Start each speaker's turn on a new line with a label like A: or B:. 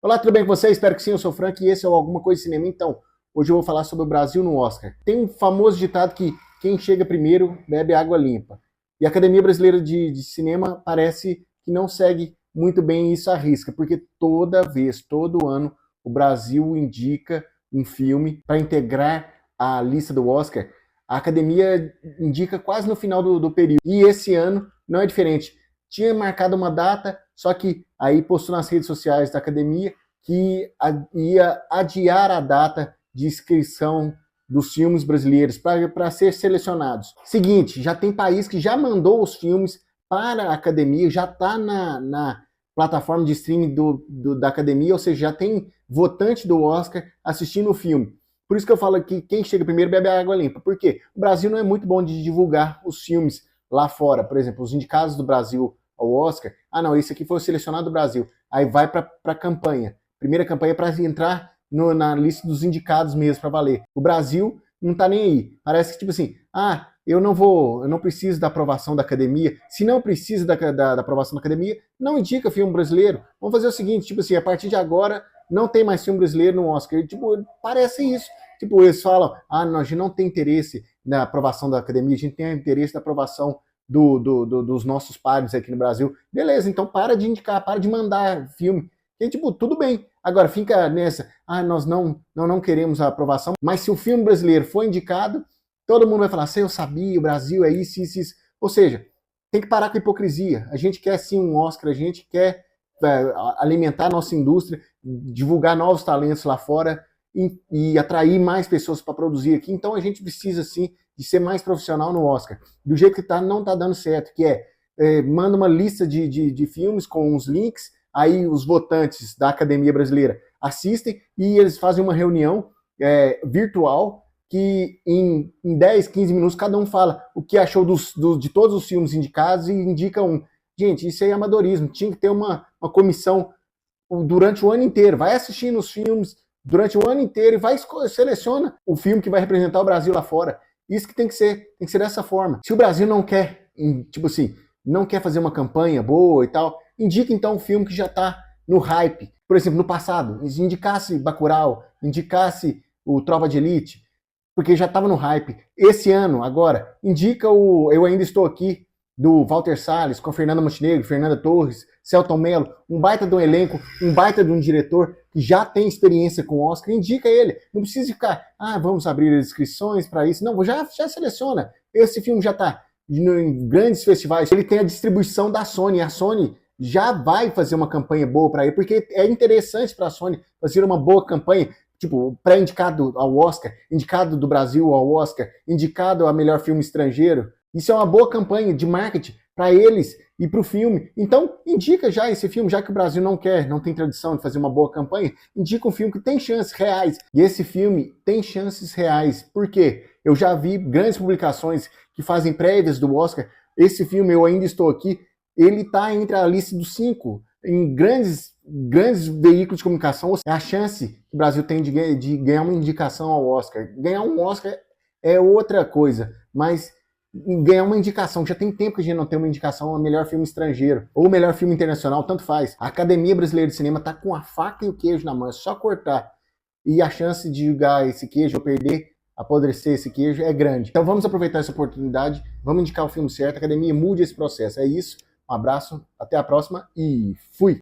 A: Olá, tudo bem com você? Espero que sim, eu sou o Frank e esse é o Alguma Coisa de Cinema. Então, hoje eu vou falar sobre o Brasil no Oscar. Tem um famoso ditado que quem chega primeiro bebe água limpa. E a Academia Brasileira de Cinema parece que não segue muito bem isso à risca, porque toda vez, todo ano, o Brasil indica um filme para integrar a lista do Oscar. A Academia indica quase no final do período. E esse ano não é diferente. Tinha marcado uma data, só que aí postou nas redes sociais da Academia que ia adiar a data de inscrição dos filmes brasileiros para ser selecionados. Seguinte, já tem país que já mandou os filmes para a Academia, já está na plataforma de streaming da Academia, ou seja, já tem votante do Oscar assistindo o filme. Por isso que eu falo que quem chega primeiro bebe a água limpa. Por quê? O Brasil não é muito bom de divulgar os filmes lá fora. Por exemplo, os indicados do Brasil ao Oscar. Ah, não, esse aqui foi o selecionado do Brasil. Aí vai para a campanha. Primeira campanha para entrar na lista dos indicados mesmo, para valer. O Brasil não tá nem aí. Parece que, tipo assim, eu não preciso da aprovação da Academia. Se não precisa da aprovação da Academia, não indica filme brasileiro. Vamos fazer o seguinte, tipo assim, a partir de agora não tem mais filme brasileiro no Oscar. E, tipo, parece isso. Tipo, eles falam, não, a gente não tem interesse na aprovação da Academia, a gente tem interesse na aprovação dos nossos pares aqui no Brasil. Beleza, então para de indicar, para de mandar filme. E, tipo, tudo bem. Agora, fica nessa, nós não queremos a aprovação, mas se o filme brasileiro for indicado, todo mundo vai falar, eu sabia, o Brasil é isso, isso, isso. Ou seja, tem que parar com a hipocrisia. A gente quer sim um Oscar, a gente quer alimentar a nossa indústria, divulgar novos talentos lá fora e atrair mais pessoas para produzir aqui. Então a gente precisa sim de ser mais profissional no Oscar. Do jeito que tá, não tá dando certo, que manda uma lista de filmes com os links, aí os votantes da Academia Brasileira assistem e eles fazem uma reunião virtual que em 10, 15 minutos cada um fala o que achou de todos os filmes indicados e indica um. Gente, isso aí é amadorismo. Tinha que ter uma comissão durante o ano inteiro. Vai assistindo os filmes durante o ano inteiro e seleciona o filme que vai representar o Brasil lá fora. Isso que tem que ser dessa forma. Se o Brasil não quer, tipo assim, não quer fazer uma campanha boa e tal, indica então um filme que já tá no hype. Por exemplo, no passado, indicasse Bacurau, indicasse o Tropa de Elite, porque já estava no hype. Esse ano, agora, indica o Eu Ainda Estou Aqui, do Walter Salles, com a Fernanda Montenegro, Fernanda Torres, Selton Mello, um baita de um elenco, um baita de um diretor que já tem experiência com o Oscar, indica ele. Não precisa ficar, vamos abrir as inscrições para isso. Não, já seleciona. Esse filme já está em grandes festivais, ele tem a distribuição da Sony, a Sony já vai fazer uma campanha boa para ele, porque é interessante para a Sony fazer uma boa campanha, tipo, pré-indicado ao Oscar, indicado do Brasil ao Oscar, indicado a melhor filme estrangeiro. Isso é uma boa campanha de marketing para eles e para o filme. Então, indica já esse filme, já que o Brasil não tem tradição de fazer uma boa campanha, indica um filme que tem chances reais. E esse filme tem chances reais. Por quê? Eu já vi grandes publicações que fazem prévias do Oscar. Esse filme, Eu Ainda Estou Aqui, ele está entre a lista dos 5 em grandes veículos de comunicação. É a chance que o Brasil tem de ganhar uma indicação ao Oscar. Ganhar um Oscar é outra coisa, mas ganhar uma indicação, já tem tempo que a gente não tem uma indicação a melhor filme estrangeiro ou melhor filme internacional, tanto faz. A Academia Brasileira de Cinema tá com a faca e o queijo na mão, é só cortar. E a chance de jogar esse queijo ou perder, apodrecer esse queijo é grande. Então vamos aproveitar essa oportunidade, vamos indicar o filme certo, a Academia mude esse processo. É isso, um abraço, até a próxima e fui!